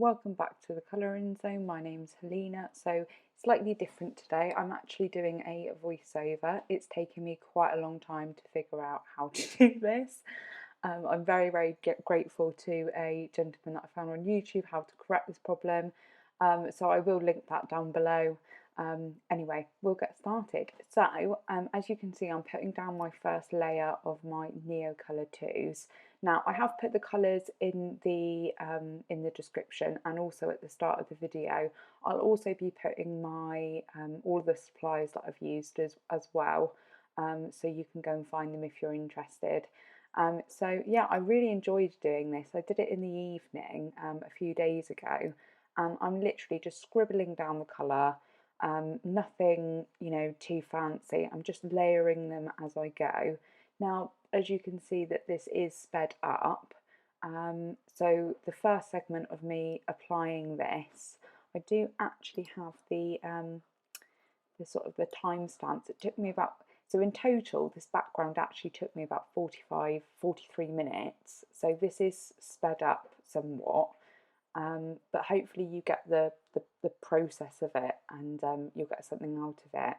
Welcome back to the Colouring Zone. My name's Helena. So slightly different today. I'm actually doing a voiceover. It's taken me quite a long time to figure out how to do this. I'm very grateful to a gentleman that I found on YouTube how to correct this problem. So I will link that down below. Anyway, we'll get started. So as you can see, I'm putting down my first layer of my Neocolor 2s. Now I have put the colours in the description and also at the start of the video. I'll also be putting my all the supplies that I've used as well, so you can go and find them if you're interested. So yeah, I really enjoyed doing this. I did it in the evening a few days ago, and I'm literally just scribbling down the colour. Nothing, too fancy. I'm just layering them as I go. Now, as you can see that this is sped up, so the first segment of me applying this, I do actually have the sort of the timestamps. It took me about, so in total, this background actually took me about 43 minutes. So this is sped up somewhat. But hopefully you get the process of it, and you'll get something out of it.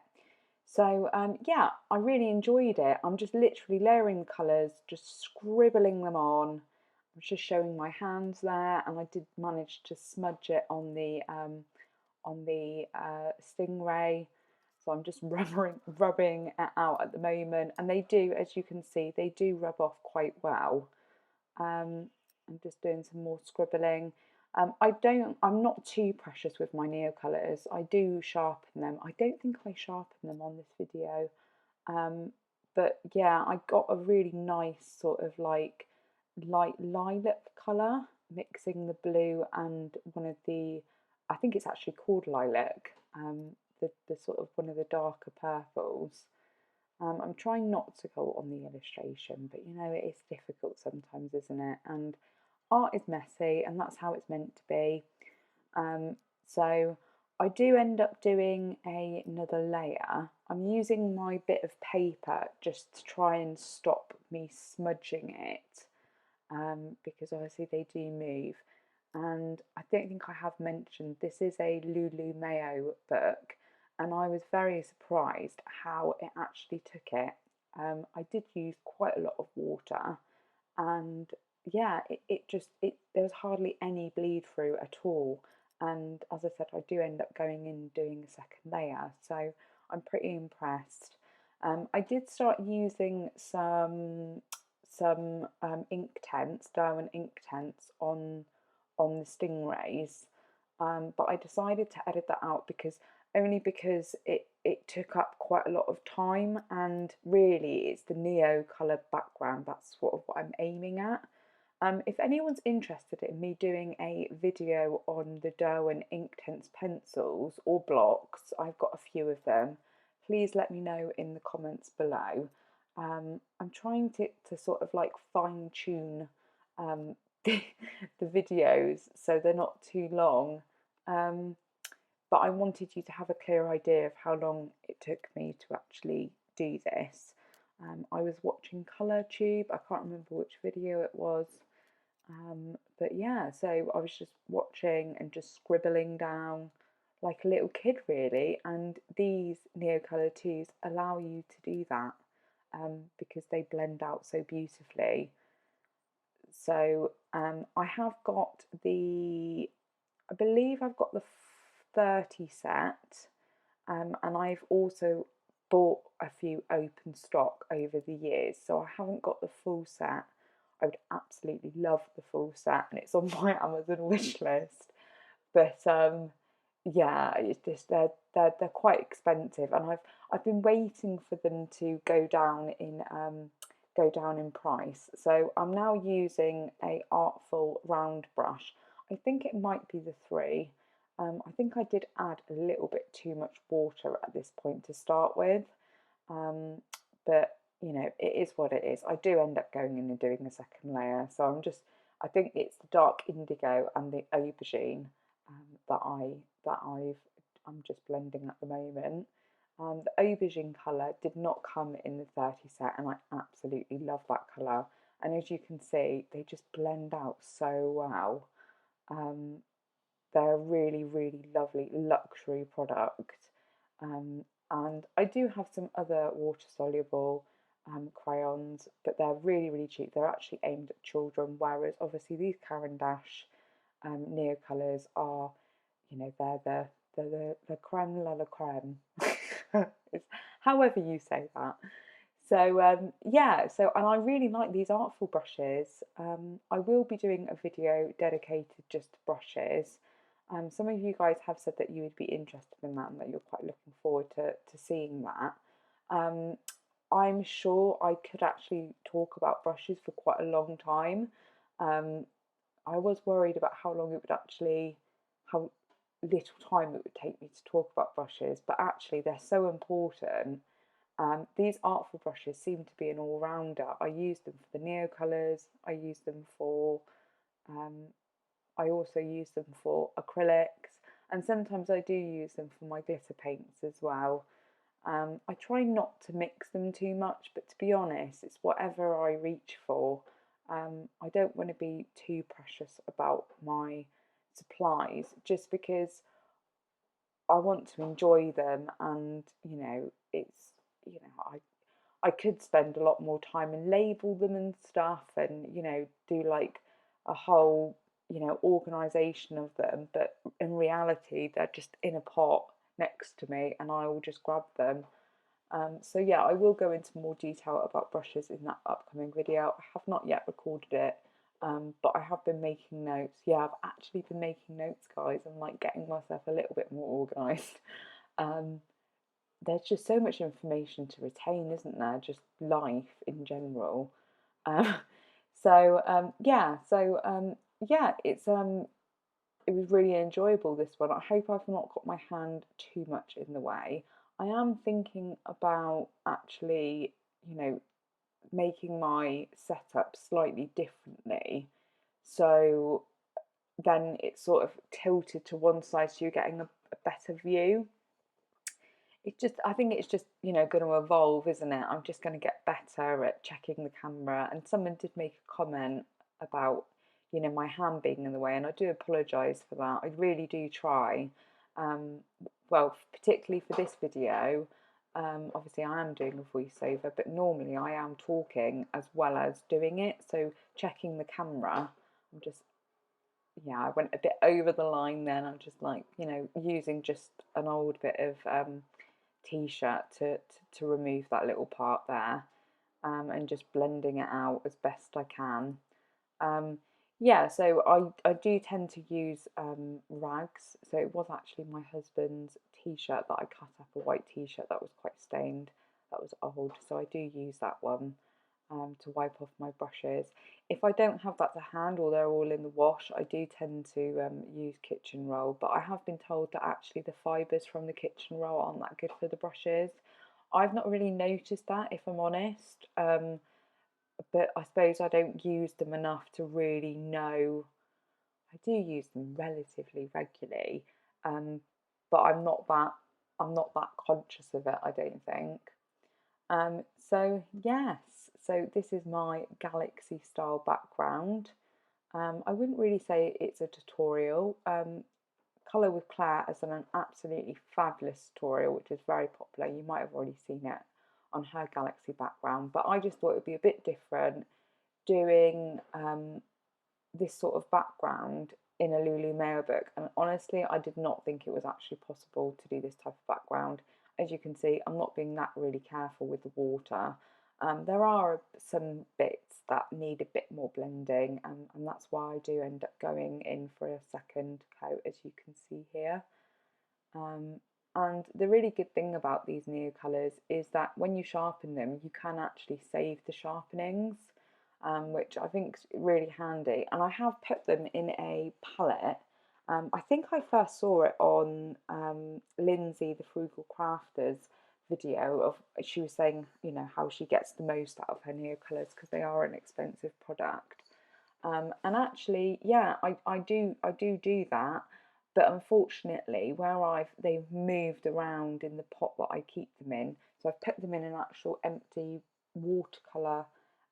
So yeah, I really enjoyed it. I'm just literally layering the colours, just scribbling them on. I'm just showing my hands there, and I did manage to smudge it on the stingray. So I'm just rubbing it out at the moment, and they do, as you can see, they do rub off quite well. I'm just doing some more scribbling. I'm not too precious with my Neocolors. I do sharpen them. I don't think I sharpen them on this video. But yeah, I got a really nice sort of like light lilac colour, mixing the blue and one of the, I think it's actually called lilac, the sort of one of the darker purples. I'm trying not to go on the illustration, but it is difficult sometimes, isn't it? And art is messy, and that's how it's meant to be. So I do end up doing another layer. I'm using my bit of paper just to try and stop me smudging it, because obviously they do move. And I don't think I have mentioned, this is a Lulu Mayo book, and I was very surprised how it actually took it. I did use quite a lot of water, and yeah, there was hardly any bleed through at all. And as I said, I do end up going in and doing a second layer, so I'm pretty impressed. I did start using some ink tents, Derwent ink tents on the stingrays, but I decided to edit that out because it took up quite a lot of time, and really it's the neo colour background, that's sort of what I'm aiming at. If anyone's interested in me doing a video on the Derwent Inktense pencils or blocks, I've got a few of them, please let me know in the comments below. I'm trying to sort of like fine tune the videos so they're not too long, but I wanted you to have a clear idea of how long it took me to actually do this. I was watching ColourTube, I can't remember which video it was, but yeah, so I was just watching and just scribbling down like a little kid really, and these Neocolor 2s allow you to do that, because they blend out so beautifully. So I have got I believe I've got the 30 set, and I've also bought a few open stock over the years, so I haven't got the full set. I would absolutely love the full set, and it's on my Amazon wish list. But yeah, it's just they're quite expensive, and I've been waiting for them to go down in price. So I'm now using a Artful round brush. I think it might be the 3. I think I did add a little bit too much water at this point to start with, but it is what it is. I do end up going in and doing a second layer, so I think it's the dark indigo and the aubergine I'm just blending at the moment. The aubergine colour did not come in the 30 set, and I absolutely love that colour. And as you can see, they just blend out so well. they're a really, really lovely luxury product. And I do have some other water-soluble crayons, but they're really, really cheap. They're actually aimed at children, whereas obviously these Caran d'Ache Neocolors are, you know, they're the creme de la creme. It's however you say that. So yeah, so and I really like these Artful brushes. I will be doing a video dedicated just to brushes. Some of you guys have said that you would be interested in that and that you're quite looking forward to seeing that. I'm sure I could actually talk about brushes for quite a long time. Um, I was worried about how long it would actually, how little time it would take me to talk about brushes, but actually they're so important. These Artful brushes seem to be an all-rounder. I use them for the Neocolors, I use them for, I also use them for acrylics, and sometimes I do use them for my glitter paints as well. I try not to mix them too much, but to be honest, it's whatever I reach for. I don't want to be too precious about my supplies just because I want to enjoy them, and you know, it's, you know, I could spend a lot more time and label them and stuff, and you know, do like a whole, you know, organization of them, but in reality they're just in a pot next to me and I will just grab them. So yeah, I will go into more detail about brushes in that upcoming video. I have not yet recorded it, but I have been making notes. Yeah, I've actually been making notes, guys. I'm like getting myself a little bit more organised. Um, there's just so much information to retain, isn't there? Just life in general. Um, yeah, it was really enjoyable, this one. I hope I've not got my hand too much in the way. I am thinking about actually, you know, making my setup slightly differently. So then it's sort of tilted to one side so you're getting a better view. It's just, I think it's just, you know, going to evolve, isn't it? I'm just going to get better at checking the camera. And someone did make a comment about, you know, my hand being in the way, and I do apologise for that. I really do try. Um, well, particularly for this video, obviously I am doing a voiceover, but normally I am talking as well as doing it. So checking the camera, I'm just, yeah, I went a bit over the line then. I'm just like, you know, using just an old bit of t-shirt to remove that little part there, and just blending it out as best I can. Yeah, so I do tend to use rags. So it was actually my husband's t-shirt that I cut up, a white t-shirt that was quite stained, that was old, so I do use that one to wipe off my brushes. If I don't have that to hand or they're all in the wash, I do tend to use kitchen roll, but I have been told that actually the fibres from the kitchen roll aren't that good for the brushes. I've not really noticed that, if I'm honest, but I suppose I don't use them enough to really know. I do use them relatively regularly, but I'm not that conscious of it, I don't think. So yes, so this is my galaxy style background. I wouldn't really say it's a tutorial. Colour with Claire has done an absolutely fabulous tutorial, which is very popular. You might have already seen it on her galaxy background, but I just thought it would be a bit different doing this sort of background in a Lulu Mayo book. And honestly, I did not think it was actually possible to do this type of background. As you can see, I'm not being that really careful with the water. There are some bits that need a bit more blending, and that's why I do end up going in for a second coat, as you can see here. And the really good thing about these Neocolors is that when you sharpen them, you can actually save the sharpenings, which I think is really handy. And I have put them in a palette. I think I first saw it on Lindsay, the Frugal Crafter's video of, she was saying, you know, how she gets the most out of her Neocolors because they are an expensive product. And actually, yeah, I do that. But unfortunately, where they've moved around in the pot that I keep them in, so I've put them in an actual empty watercolour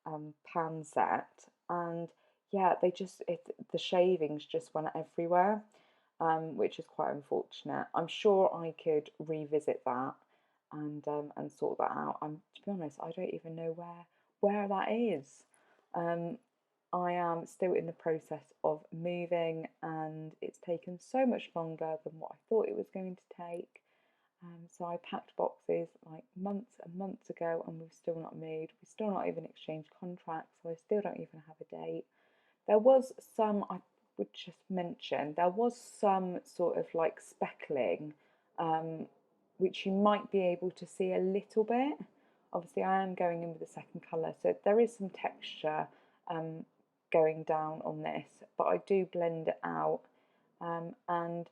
pan set, and yeah, the shavings just went everywhere. which is quite unfortunate. I'm sure I could revisit that and sort that out. To be honest, I don't even know where that is. I am still in the process of moving, and it's taken so much longer than what I thought it was going to take. So I packed boxes like months and months ago, and we've still not moved. We've still not even exchanged contracts, so I still don't even have a date. There was some, I would just mention, there was some sort of like speckling, which you might be able to see a little bit. Obviously, I am going in with the second colour, so there is some texture going down on this, but I do blend it out, and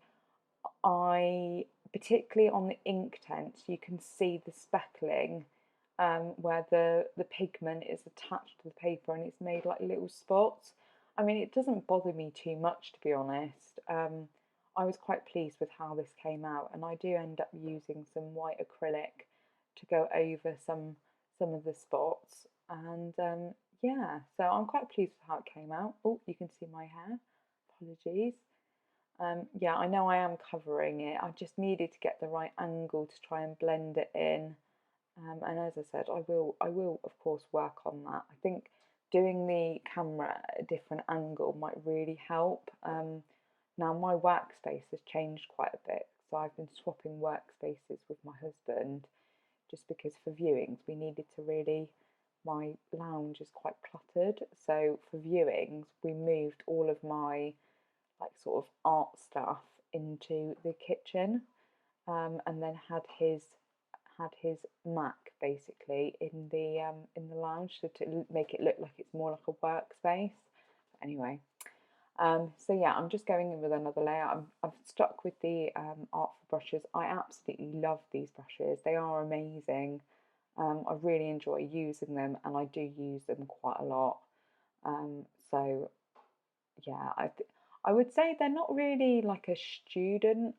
I, particularly on the ink tents, you can see the speckling where the pigment is attached to the paper and it's made like little spots. I mean, it doesn't bother me too much, to be honest. I was quite pleased with how this came out, and I do end up using some white acrylic to go over some of the spots. And yeah, so I'm quite pleased with how it came out. Oh, you can see my hair. Apologies. Yeah, I know I am covering it. I just needed to get the right angle to try and blend it in. And as I said, I will of course work on that. I think doing the camera at a different angle might really help. Now my workspace has changed quite a bit, so I've been swapping workspaces with my husband just because for viewings we needed to really, my lounge is quite cluttered, so for viewings we moved all of my like sort of art stuff into the kitchen, and then had his Mac basically in the lounge, so to make it look like it's more like a workspace. But anyway, so yeah, I'm just going in with another layer. I've stuck with the Artful brushes. I absolutely love these brushes. They are amazing. I really enjoy using them, and I do use them quite a lot. So yeah, I would say they're not really like a student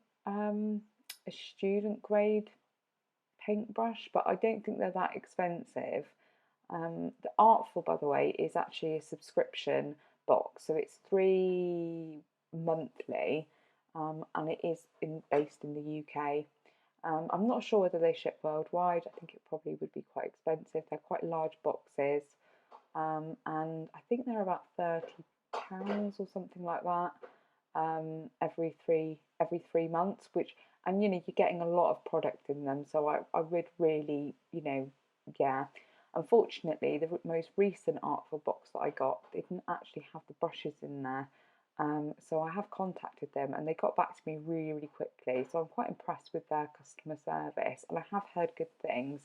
grade paintbrush, but I don't think they're that expensive. The Artful, by the way, is actually a subscription box, so it's 3 monthly, and it is based in the UK. I'm not sure whether they ship worldwide. I think it probably would be quite expensive. They're quite large boxes, and I think they're about £30 or something like that, every three months. Which, and you know, you're getting a lot of product in them, so I would really, you know, yeah. Unfortunately, the most recent Artful box that I got didn't actually have the brushes in there. So I have contacted them, and they got back to me really, really quickly. So I'm quite impressed with their customer service, and I have heard good things.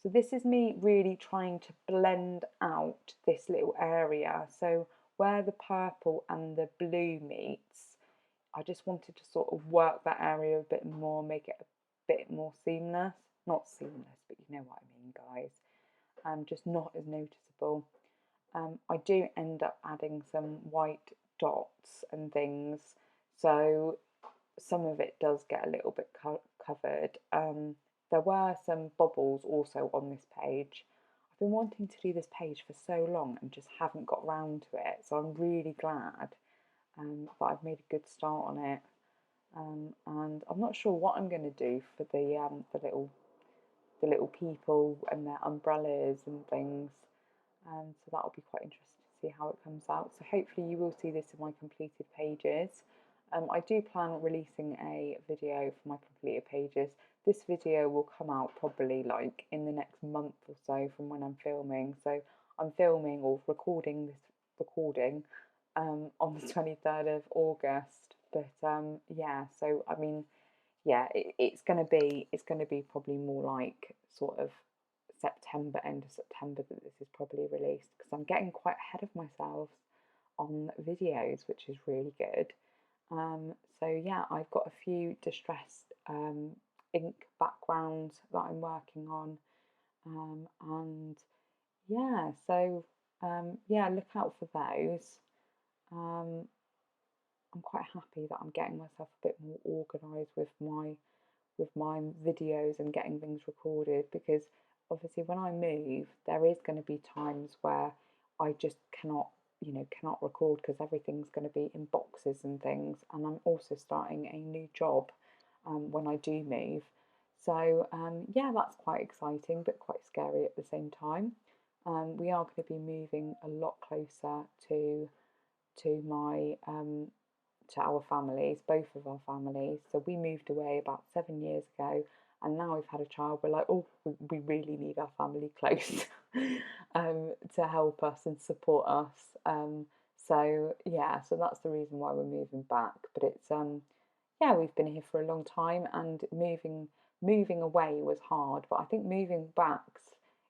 So this is me really trying to blend out this little area. So where the purple and the blue meets, I just wanted to sort of work that area a bit more, make it a bit more seamless. Not seamless, but you know what I mean, guys. Just not as noticeable. I do end up adding some white dots and things, so some of it does get a little bit covered. There were some bubbles also on this page. I've been wanting to do this page for so long and just haven't got round to it, so I'm really glad that I've made a good start on it. And I'm not sure what I'm going to do for the little people and their umbrellas and things. So that'll be quite interesting to see how it comes out. So hopefully you will see this in my completed pages. I do plan on releasing a video for my completed pages. This video will come out probably like in the next month or so from when I'm filming. So I'm filming or recording this recording on the 23rd of August. But yeah, so I mean, yeah, it's gonna be probably more like sort of September, end of September, that this is probably released, because I'm getting quite ahead of myself on videos, which is really good. So yeah, I've got a few distressed ink backgrounds that I'm working on, and yeah, so yeah, look out for those. I'm quite happy that I'm getting myself a bit more organised with my videos and getting things recorded, because obviously when I move there is going to be times where I just cannot you know, cannot record because everything's going to be in boxes and things, and I'm also starting a new job when I do move. So yeah, that's quite exciting but quite scary at the same time. We are going to be moving a lot closer to my to our families, both of our families. So we moved away about 7 years ago, and now we've had a child. We're like, oh, we really need our family close to help us and support us. So yeah, so that's the reason why we're moving back. But it's yeah, we've been here for a long time, and moving away was hard, but I think moving back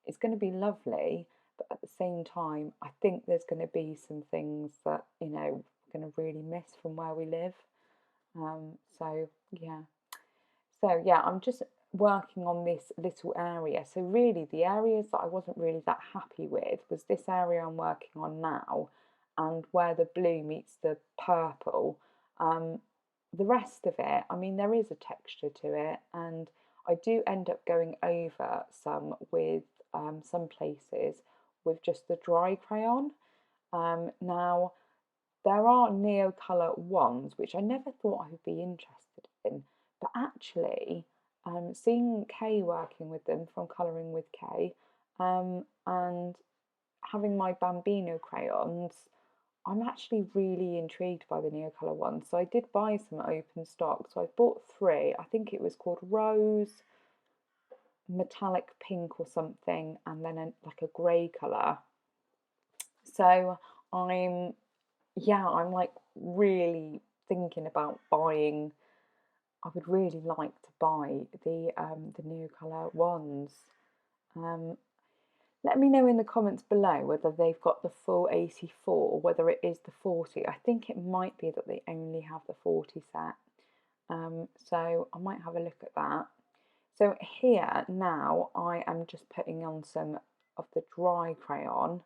is going to be lovely. But at the same time, I think there's going to be some things that, you know, we're going to really miss from where we live. So yeah, so yeah, I'm just working on this little area. So really, the areas that I wasn't really that happy with was this area I'm working on now, and where the blue meets the purple. The rest of it, I mean, there is a texture to it, and I do end up going over some with some places with just the dry crayon. Now, there are Neocolor ones, which I never thought I would be interested in, but actually, seeing Kay working with them from Colouring with Kay, and having my Bambino crayons, I'm actually really intrigued by the Neocolor ones. So I did buy some open stock. So I bought 3. I think it was called Rose, Metallic Pink or something, and then like a grey colour. So I'm like really thinking about buying. I would really like to buy the Neocolor ones. Let me know in the comments below whether they've got the full 84 or whether it is the 40. I think it might be that they only have the 40 set. So I might have a look at that. So here now I am just putting on some of the dry crayon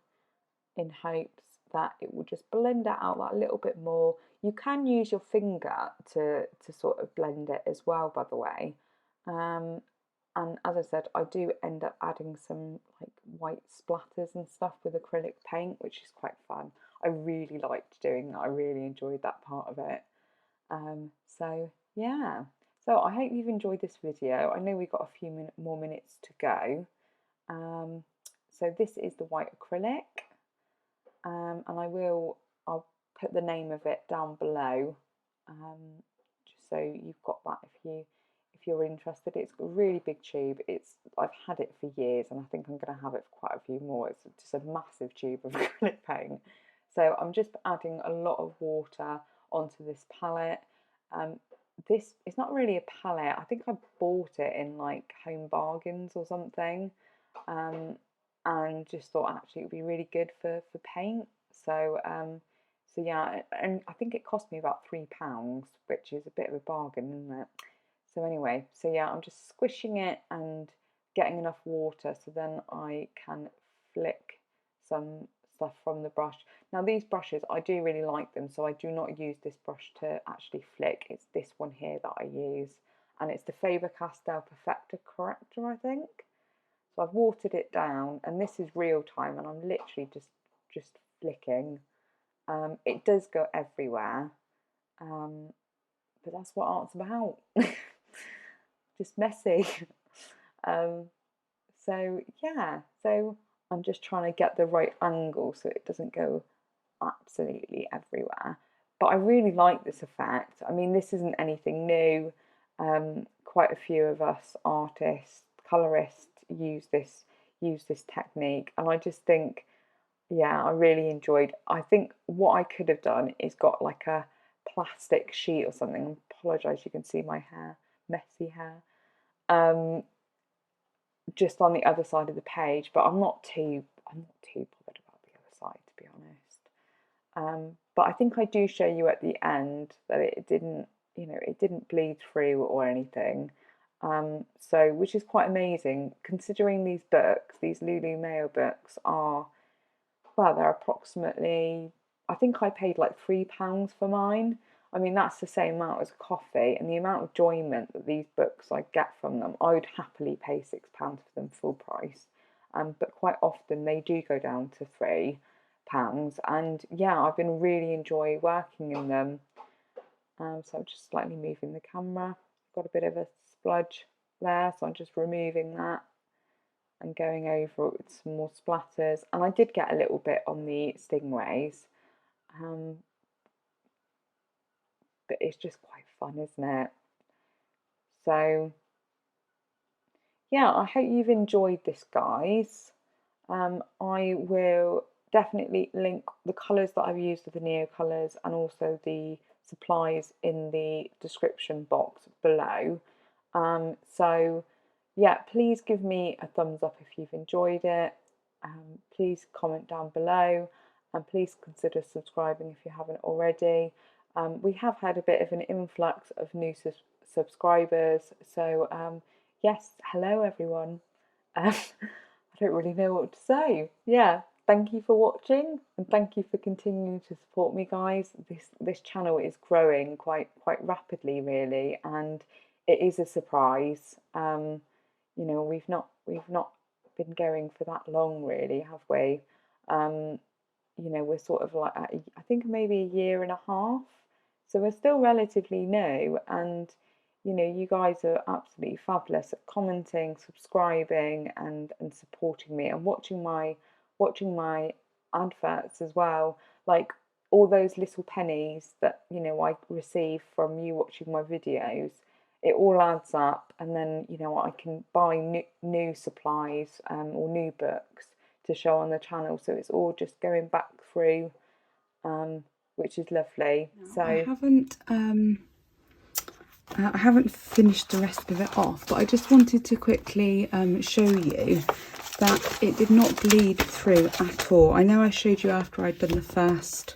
in hopes that it will just blend it out that little bit more. You can use your finger to sort of blend it as well, by the way. And as I said, I do end up adding some like white splatters and stuff with acrylic paint, which is quite fun. I really liked doing that. I really enjoyed that part of it. So yeah. So I hope you've enjoyed this video. I know we've got a few more minutes to go. So this is the white acrylic, and I'll put the name of it down below, just so you've got that if you're interested. It's a really big tube. I've had it for years, and I think I'm going to have it for quite a few more. It's just a massive tube of acrylic paint. So I'm just adding a lot of water onto this palette. This is not really a palette. I think I bought it in like Home Bargains or something, and just thought actually it would be really good for paint. So so yeah, and I think it cost me about £3, which is a bit of a bargain, isn't it? So anyway, so yeah, I'm just squishing it and getting enough water so then I can flick some stuff from the brush. Now these brushes, I do really like them, so I do not use this brush to actually flick. It's this one here that I use, and it's the Baer Castell Perfection corrector, I think. So I've watered it down, and this is real time, and I'm literally just flicking. It does go everywhere, but that's what art's about. Just messy. So yeah, so I'm just trying to get the right angle so it doesn't go absolutely everywhere. But I really like this effect. I mean, this isn't anything new. Quite a few of us artists, colorists use this technique, and I just think, yeah, I really enjoyed. I think what I could have done is got like a plastic sheet or something. I apologise, you can see my hair, messy hair. Just on the other side of the page, but I'm not too bothered about the other side, to be honest. But I think I do show you at the end that it didn't, you know, it didn't bleed through or anything. So which is quite amazing considering these books, these Lulu Mayo books are, well, they're approximately, I think I paid like £3 for mine. I mean, that's the same amount as a coffee, and the amount of enjoyment that these books I get from them, I would happily pay £6 for them full price. But quite often they do go down to £3. pans, and yeah, I've been really enjoying working in them. So I'm just slightly moving the camera. Got a bit of a spludge there, so I'm just removing that and going over it with some more splatters. And I did get a little bit on the stingrays, but it's just quite fun, isn't it? So yeah, I hope you've enjoyed this, guys. I will definitely link the colours that I've used with the Neocolors and also the supplies in the description box below. So yeah, please give me a thumbs up if you've enjoyed it. Please comment down below, and please consider subscribing if you haven't already. We have had a bit of an influx of new subscribers, so yes, hello everyone. I don't really know what to say. Yeah, thank you for watching, and thank you for continuing to support me, guys. This channel is growing quite rapidly, really, and it is a surprise. You know, we've not been going for that long, really, have we? You know, we're sort of like I think maybe a year and a half, so we're still relatively new, and you know, you guys are absolutely fabulous at commenting, subscribing, and supporting me, and watching my adverts as well. Like all those little pennies that, you know, I receive from you watching my videos, it all adds up, and then, you know, I can buy new supplies or new books to show on the channel. So it's all just going back through, which is lovely. So I haven't finished the rest of it off, but I just wanted to quickly show you that it did not bleed through at all. I know I showed you after I'd done the first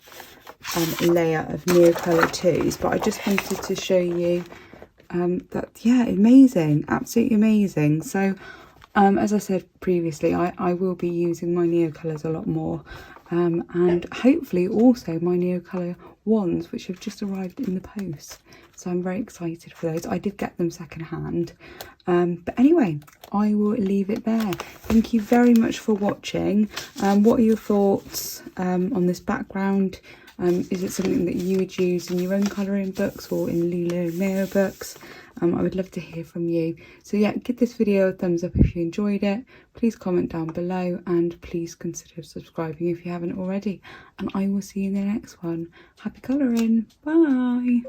layer of Neocolor 2s, but I just wanted to show you that, yeah, amazing, absolutely amazing. So as I said previously, I will be using my Neocolors a lot more, and hopefully also my Neocolor wands, which have just arrived in the post. So I'm very excited for those. I did get them secondhand. But anyway, I will leave it there. Thank you very much for watching. What are your thoughts on this background? Is it something that you would use in your own colouring books or in Lulu Mayo books? I would love to hear from you. So yeah, give this video a thumbs up if you enjoyed it. Please comment down below, and please consider subscribing if you haven't already. And I will see you in the next one. Happy colouring. Bye.